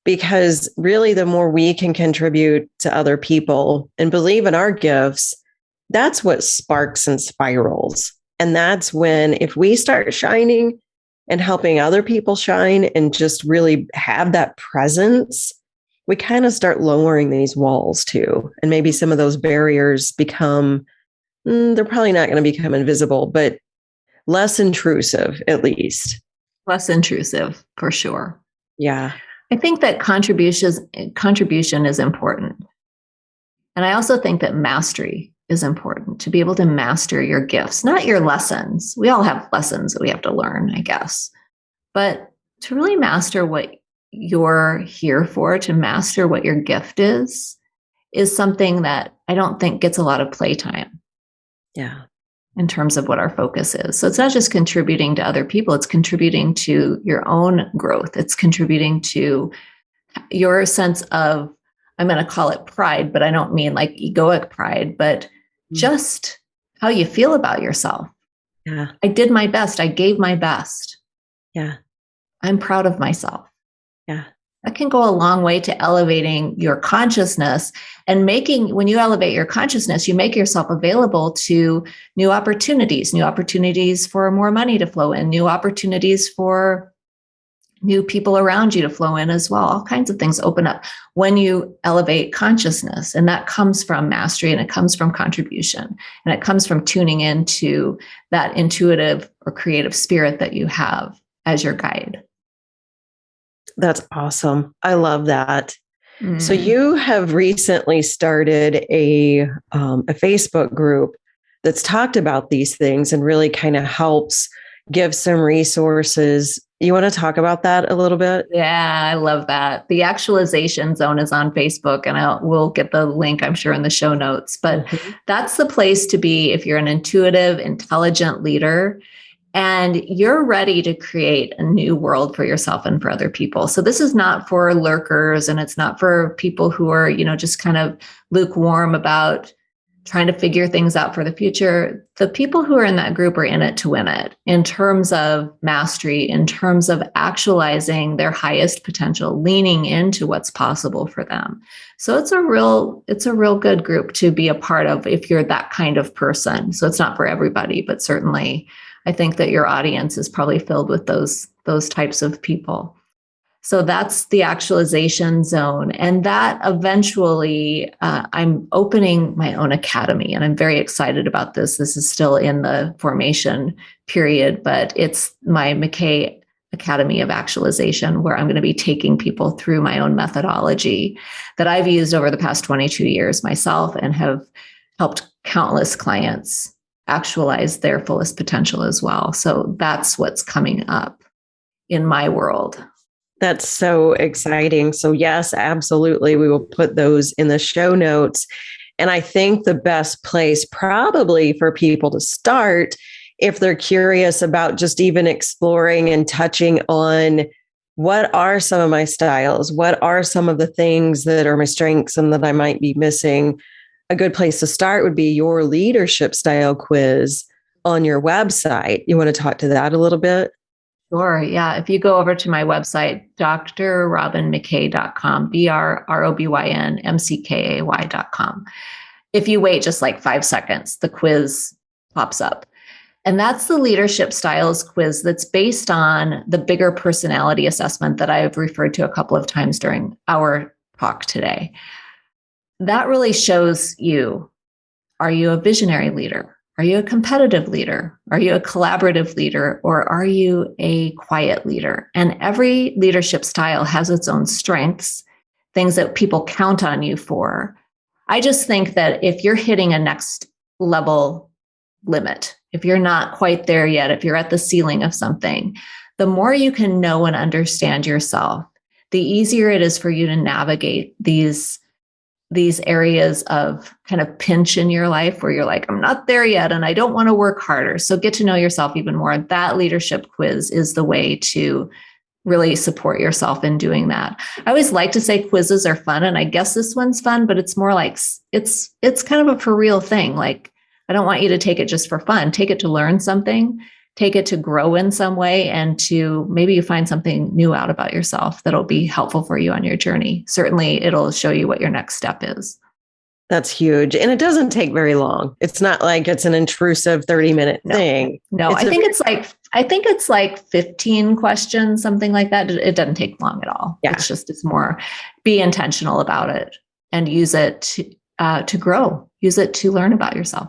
because really the more we can contribute to other people and believe in our gifts, that's what sparks and spirals. And that's when, if we start shining and helping other people shine and just really have that presence, we kind of start lowering these walls too. And maybe some of those barriers become, they're probably not going to become invisible, but less intrusive, at least. Less intrusive, for sure. Yeah. I think that contribution is important. And I also think that mastery is important, to be able to master your gifts, not your lessons. We all have lessons that we have to learn, I guess. But to really master what you're here for, to master what your gift is something that I don't think gets a lot of playtime. Yeah. In terms of what our focus is. So it's not just contributing to other people, it's contributing to your own growth. It's contributing to your sense of, I'm going to call it pride, but I don't mean like egoic pride, but just how you feel about yourself. Yeah. I did my best. I gave my best. Yeah. I'm proud of myself. Yeah. That can go a long way to elevating your consciousness, and when you elevate your consciousness, you make yourself available to new opportunities for more money to flow in, new opportunities for new people around you to flow in as well. All kinds of things open up when you elevate consciousness. And that comes from mastery, and it comes from contribution, and it comes from tuning into that intuitive or creative spirit that you have as your guide. That's awesome. I love that. So you have recently started a Facebook group that's talked about these things and really kind of helps give some resources. You want to talk about that a little bit? Yeah, I love that. The actualization zone is on Facebook, and we'll get the link, I'm sure, in the show notes. But that's the place to be if you're an intuitive, intelligent leader and you're ready to create a new world for yourself and for other people. So this is not for lurkers, and it's not for people who are, just kind of lukewarm about trying to figure things out for the future. The people who are in that group are in it to win it in terms of mastery, in terms of actualizing their highest potential, leaning into what's possible for them. So it's a real good group to be a part of if you're that kind of person. So it's not for everybody, but certainly I think that your audience is probably filled with those types of people. So that's the actualization zone. And that eventually, I'm opening my own academy, and I'm very excited about this. This is still in the formation period, but it's my McKay Academy of Actualization, where I'm going to be taking people through my own methodology that I've used over the past 22 years myself and have helped countless clients actualize their fullest potential as well. So that's what's coming up in my world. That's so exciting. So yes, absolutely. We will put those in the show notes. And I think the best place probably for people to start, if they're curious about just even exploring and touching on what are some of my styles, what are some of the things that are my strengths and that I might be missing, a good place to start would be your leadership style quiz on your website. You want to talk to that a little bit? Sure. Yeah. If you go over to my website, drrobynmckay.com, BROBYNMCKAY.com. If you wait just like 5 seconds, the quiz pops up. And that's the leadership styles quiz that's based on the bigger personality assessment that I've referred to a couple of times during our talk today. That really shows you, are you a visionary leader? Are you a competitive leader? Are you a collaborative leader? Or are you a quiet leader? And every leadership style has its own strengths, things that people count on you for. I just think that if you're hitting a next level limit, if you're not quite there yet, if you're at the ceiling of something, the more you can know and understand yourself, the easier it is for you to navigate these areas of kind of pinch in your life where you're like, I'm not there yet and I don't want to work harder. So get to know yourself even more. That leadership quiz is the way to really support yourself in doing that. I always like to say quizzes are fun, and I guess this one's fun, but it's more like it's kind of a for real thing. Like, I don't want you to take it just for fun. Take it to learn something, take it to grow in some way, and to maybe you find something new out about yourself that'll be helpful for you on your journey. Certainly, it'll show you what your next step is. That's huge. And it doesn't take very long. It's not like it's an intrusive 30-minute thing. No, I think it's like 15 questions, something like that. It doesn't take long at all. Yeah. It's more be intentional about it and use it to grow. Use it to learn about yourself.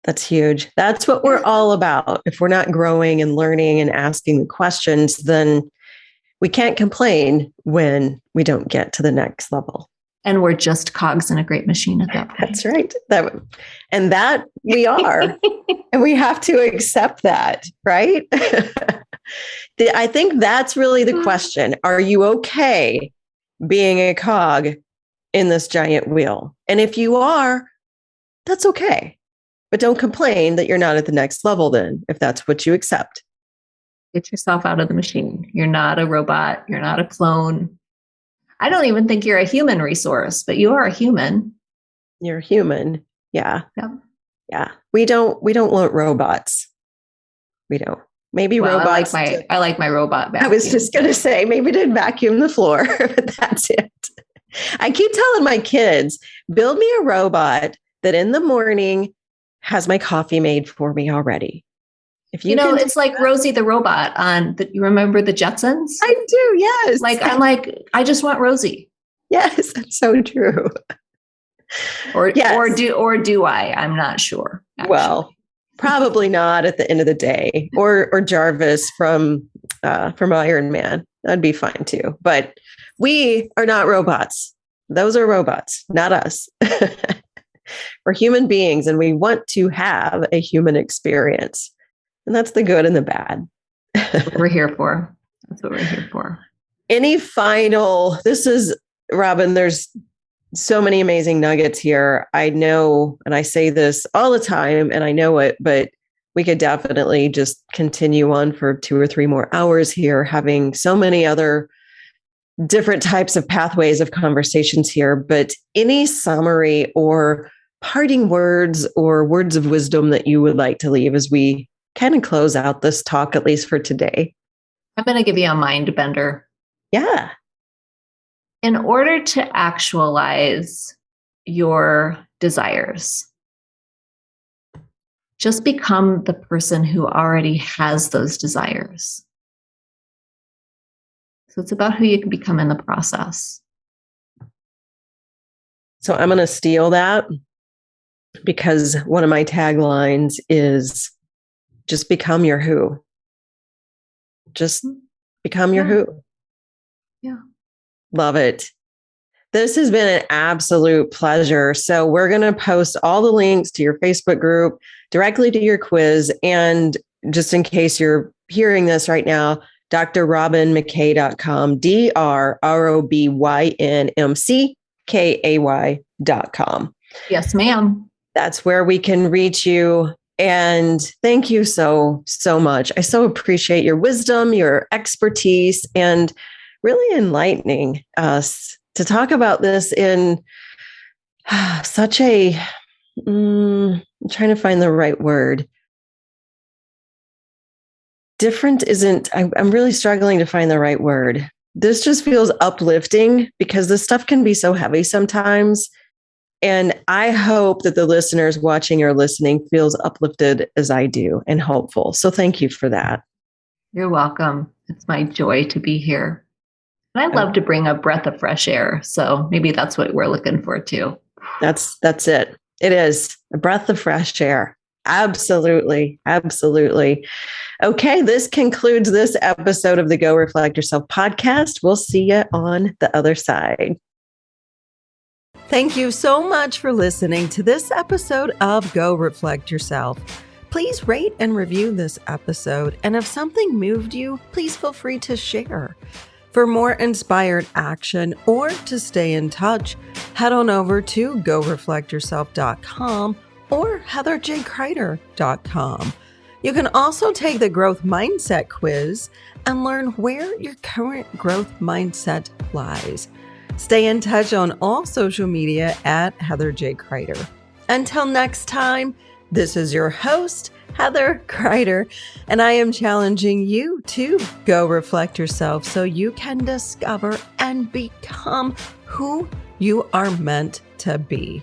That's huge. That's what we're all about. If we're not growing and learning and asking the questions, then we can't complain when we don't get to the next level. And we're just cogs in a great machine at that point. That's right. That we are. And we have to accept that, right? I think that's really the question. Are you okay being a cog in this giant wheel? And if you are, that's okay. But don't complain that you're not at the next level then, if that's what you accept. Get yourself out of the machine. You're not a robot. You're not a clone. I don't even think you're a human resource, but you are a human. You're a human. Yeah. Yeah. We don't want robots. We don't. Maybe robots. I like my robot vacuum. I was just going to say, maybe did vacuum the floor, but that's it. I keep telling my kids, build me a robot that in the morning has my coffee made for me already. If it's like Rosie the robot on you remember the Jetsons? I do, yes. I just want Rosie. Yes, that's so true. Or do I? I'm not sure. Actually. Well, probably not at the end of the day. Or Jarvis from Iron Man. That'd be fine too. But We are not robots. Those are robots, not us. We're human beings and we want to have a human experience. And that's the good and the bad. That's what we're here for. That's what we're here for. Any final, this is, Robyn, there's so many amazing nuggets here. I know, and I say this all the time, and I know it, but we could definitely just continue on for 2 or 3 more hours here, having so many other different types of pathways of conversations here. But any summary or parting words or words of wisdom that you would like to leave as we kind of close out this talk, at least for today? I'm going to give you a mind bender. Yeah. In order to actualize your desires, just become the person who already has those desires. So it's about who you can become in the process. So I'm going to steal that because one of my taglines is just become your who. Just become your who. Yeah. Love it. This has been an absolute pleasure. So we're going to post all the links to your Facebook group directly to your quiz. And just in case you're hearing this right now, drrobynmckay.com, drrobynmckay.com. Yes, ma'am. That's where we can reach you. And thank you so much. I so appreciate your wisdom, your expertise, and really enlightening us to talk about this in such a, I'm trying to find the right word. Different isn't, I'm really struggling to find the right word. This just feels uplifting because this stuff can be so heavy sometimes. And I hope that the listeners watching or listening feels uplifted as I do and hopeful. So thank you for that. You're welcome. It's my joy to be here. And I love to bring a breath of fresh air. So maybe that's what we're looking for too. That's it. It is a breath of fresh air. Absolutely. Absolutely. Okay. This concludes this episode of the Go Reflect Yourself podcast. We'll see you on the other side. Thank you so much for listening to this episode of Go Reflect Yourself. Please rate and review this episode. And if something moved you, please feel free to share. For more inspired action or to stay in touch, head on over to goreflectyourself.com or heatherjkreider.com. You can also take the growth mindset quiz and learn where your current growth mindset lies. Stay in touch on all social media at Heather J. Kreider. Until next time, this is your host, Heather Kreider, and I am challenging you to go reflect yourself so you can discover and become who you are meant to be.